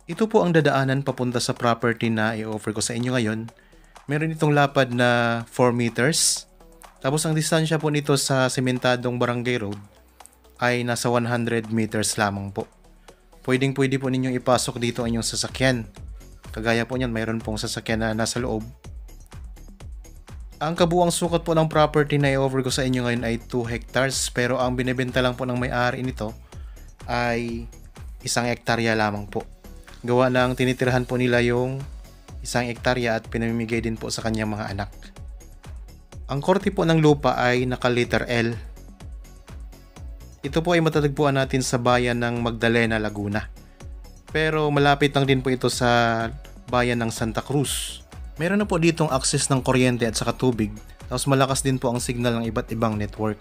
Ito po ang dadaanan papunta sa property na i-offer ko sa inyo ngayon. Meron itong lapad na 4 meters. Tapos ang distansya po nito sa sementadong barangay road ay nasa 100 meters lamang po. Pwede po ninyong ipasok dito ang inyong sasakyan. Kagaya po niyan, mayroon pong sasakyan na nasa loob. Ang kabuang sukat po ng property na i-offer ko sa inyo ngayon ay 2 hectares, pero ang binebenta lang po ng may-ari nito ay 1 hektarya lamang po. Gawa lang tinitirahan po nila yung 1 hektarya at pinamimigay din po sa kanyang mga anak. Ang korte po ng lupa ay naka-letter L. Ito po ay matatagpuan natin sa bayan ng Magdalena, Laguna. Pero malapit lang din po ito sa bayan ng Santa Cruz. Meron na po ditong access ng kuryente at saka tubig. Tapos malakas din po ang signal ng iba't ibang network.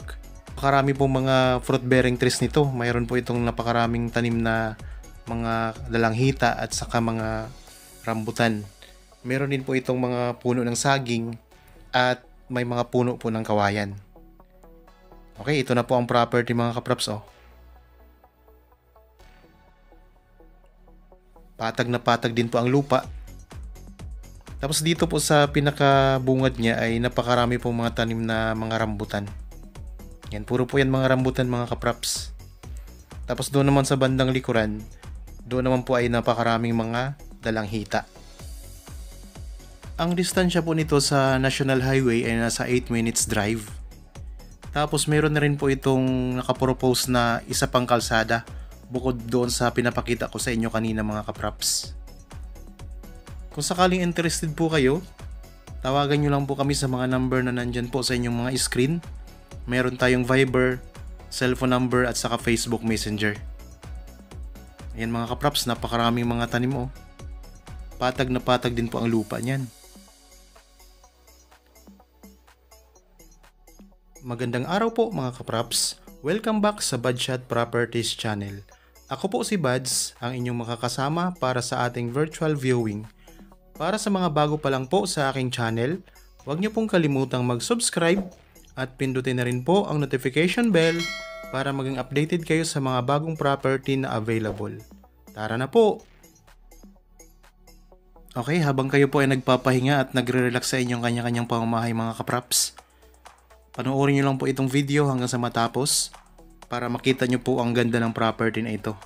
Napakarami po mga fruit-bearing trees nito. Mayroon po itong napakaraming tanim na mga dalanghita at saka mga rambutan. Meron din po itong mga puno ng saging at may mga puno po ng kawayan. Okay, ito na po ang property mga kapraps. Patag na patag din po ang lupa. Tapos dito po sa pinakabungad niya ay napakarami po mga tanim na mga rambutan. Yan, puro po yan mga rambutan mga kapraps. Tapos doon naman sa bandang likuran, doon naman po ay napakaraming mga dalanghita. Ang distansya po nito sa National Highway ay nasa 8 minutes drive. Tapos meron na rin po itong nakapropose na isa pang kalsada bukod doon sa pinapakita ko sa inyo kanina mga kapraps. Kung sakaling interested po kayo, tawagan nyo lang po kami sa mga number na nandyan po sa inyong mga screen. Meron tayong Viber, cellphone number at saka Facebook Messenger. Ayan mga kapraps, napakaraming mga tanim . Patag na patag din po ang lupa niyan. Magandang araw po mga kapraps. Welcome back sa Budshot Properties Channel. Ako po si Buds, ang inyong makakasama para sa ating virtual viewing. Para sa mga bago pa lang po sa aking channel, huwag niyo pong kalimutang mag-subscribe at pindutin na rin po ang notification bell para maging updated kayo sa mga bagong property na available. Tara na po! Okay, habang kayo po ay nagpapahinga at nagre-relax sa inyong kanya-kanyang pamamahay mga kapraps, panoorin nyo lang po itong video hanggang sa matapos para makita nyo po ang ganda ng property na ito.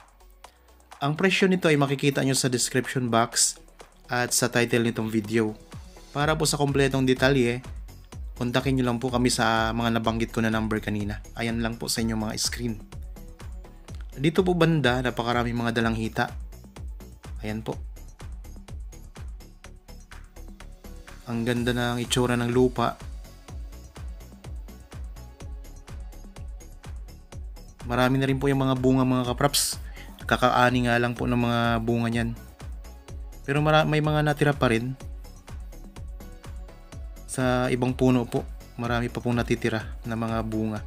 Ang presyo nito ay makikita nyo sa description box at sa title nitong video. Para po sa kompletong detalye, kontakin nyo lang po kami sa mga nabanggit ko na number kanina. Ayan lang po sa inyong mga screen. Dito po banda, napakarami mga dalanghita. Ayan po. Ang ganda ng itsura ng lupa. Marami na rin po yung mga bunga mga kapraps. Kakaani nga lang po ng mga bunga niyan. Pero may mga natira pa rin. Sa ibang puno po, marami pa pong natitira na mga bunga.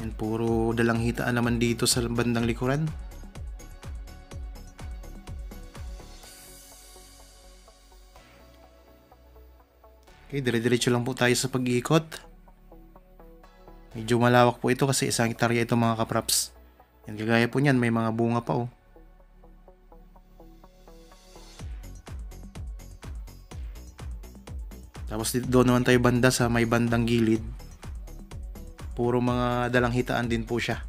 Yan, puro dalanghitaan naman dito sa bandang likuran. Okay, dire-diretso lang po tayo sa pag-iikot. Medyo malawak po ito kasi 1 hektarya ito mga kapraps. Yan, kagaya po niyan, may mga bunga pa . Tapos doon naman tayo banda sa may bandang gilid. Puro mga dalanghitaan din po siya.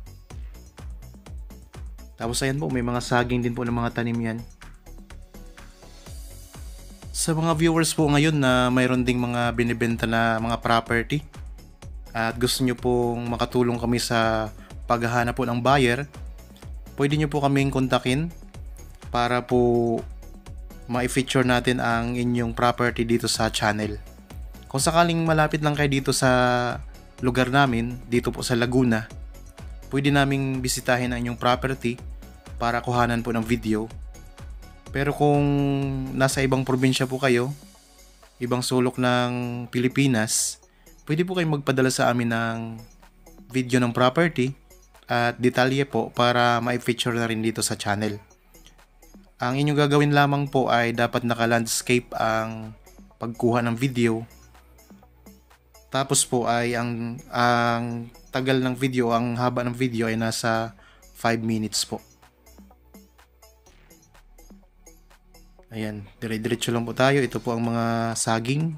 Tapos ayan po, may mga saging din po ng mga tanim yan. Sa mga viewers po ngayon na mayroon ding mga binibenta na mga property at gusto nyo pong makatulong kami sa paghahanap po ng buyer, pwede nyo po kaming kontakin para po ma-feature natin ang inyong property dito sa channel. Kung sakaling malapit lang kayo dito sa lugar namin, dito po sa Laguna, pwede naming bisitahin ang inyong property para kuhanan po ng video. Pero kung nasa ibang probinsya po kayo, ibang sulok ng Pilipinas, pwede po kayong magpadala sa amin ng video ng property at detalye po para ma-feature na rin dito sa channel. Ang inyong gagawin lamang po ay dapat naka-landscape ang pagkuha ng video. Tapos po ay ang tagal ng video, ang haba ng video ay nasa 5 minutes po. Ayan, dire-diretso lang po tayo. Ito po ang mga saging.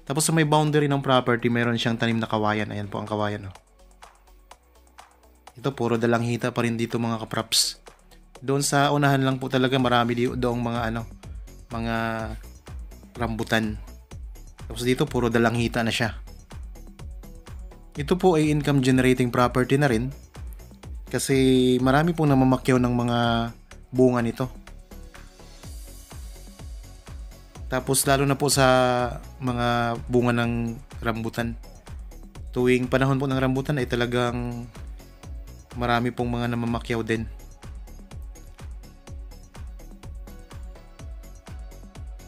Tapos sa may boundary ng property, meron siyang tanim na kawayan. Ayan po ang kawayan. Oh. Ito, puro dalang hita pa rin dito mga kapraps. Doon sa unahan lang po talaga, marami doong mga rambutan. Tapos dito, puro dalang hita na siya. Ito po ay income generating property na rin. Kasi marami pong namamakyaw ng mga bunga nito. Tapos lalo na po sa mga bunga ng rambutan. Tuwing panahon po ng rambutan ay talagang marami pong mga namamakyaw din.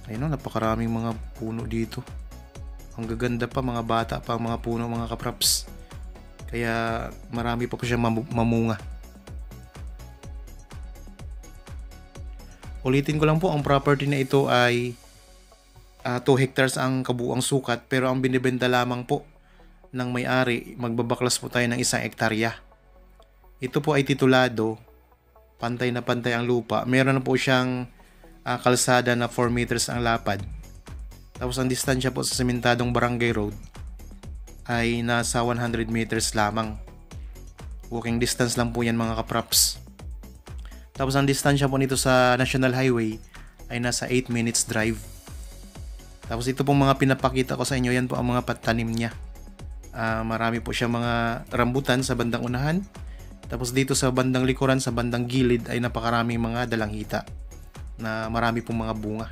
Ayun, napakaraming mga puno dito. Ang gaganda pa, mga bata pa, mga puno, mga kapraps. Kaya marami pa po siya mamunga. Ulitin ko lang po, ang property na ito ay 2 hectares ang kabuuang sukat, pero ang binibenta lamang po ng may-ari, magbabaklas po tayo ng 1 hektarya. Ito po ay titulado, pantay na pantay ang lupa. Meron na po siyang kalsada na 4 meters ang lapad. Tapos ang distansya po sa sementadong barangay road ay nasa 100 meters lamang. Walking distance lang po yan mga kapraps. Tapos ang distansya po nito sa National Highway ay nasa 8 minutes drive. Tapos ito pong mga pinapakita ko sa inyo, yan po ang mga patanim niya. Marami po siya mga rambutan sa bandang unahan. Tapos dito sa bandang likuran, sa bandang gilid ay napakaraming mga dalanghita na marami pong mga bunga.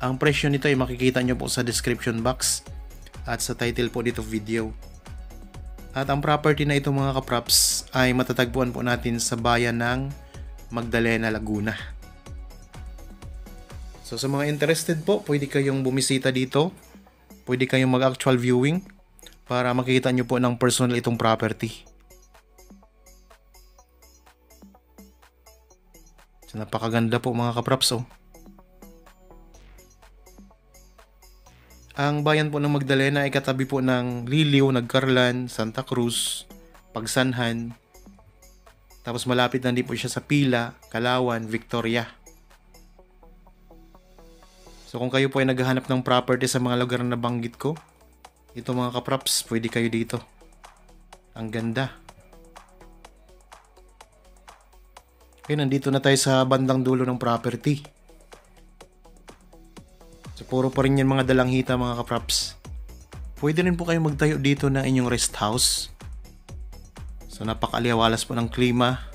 Ang presyo nito ay makikita nyo po sa description box at sa title po dito video. At ang property na ito mga kapraps ay matatagpuan po natin sa bayan ng Magdalena, Laguna. So sa mga interested po, pwede kayong bumisita dito. Pwede kayong mag-actual viewing para makikita nyo po ng personal itong property. So, napakaganda po mga kapraps. Oh. Ang bayan po ng Magdalena ay katabi po ng Liliw, Nagcarlan, Santa Cruz, Pagsanhan. Tapos malapit na din po siya sa Pila, Kalawan, Victoria. So kung kayo po ay naghahanap ng property sa mga lugar na nabanggit ko, ito mga kapraps, pwede kayo dito. Ang ganda. Okay, nandito na tayo sa bandang dulo ng property. So, puro pa rin yan mga dalanghita mga kapraps. Pwede rin po kayo magtayo dito ng inyong rest house. So napakaliwalas po ng klima.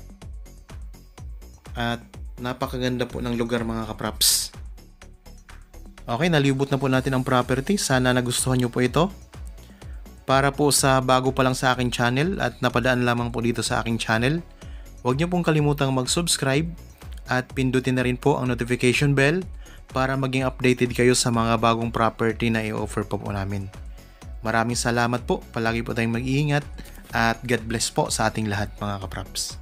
At napakaganda po ng lugar mga kapraps. Okay, nalibot na po natin ang property. Sana nagustuhan nyo po ito. Para po sa bago pa lang sa aking channel at napadaan lamang po dito sa aking channel, huwag nyo pong kalimutang mag-subscribe at pindutin na rin po ang notification bell para maging updated kayo sa mga bagong property na i-offer po namin. Maraming salamat po. Palagi po tayong mag-iingat at God bless po sa ating lahat mga kapraps.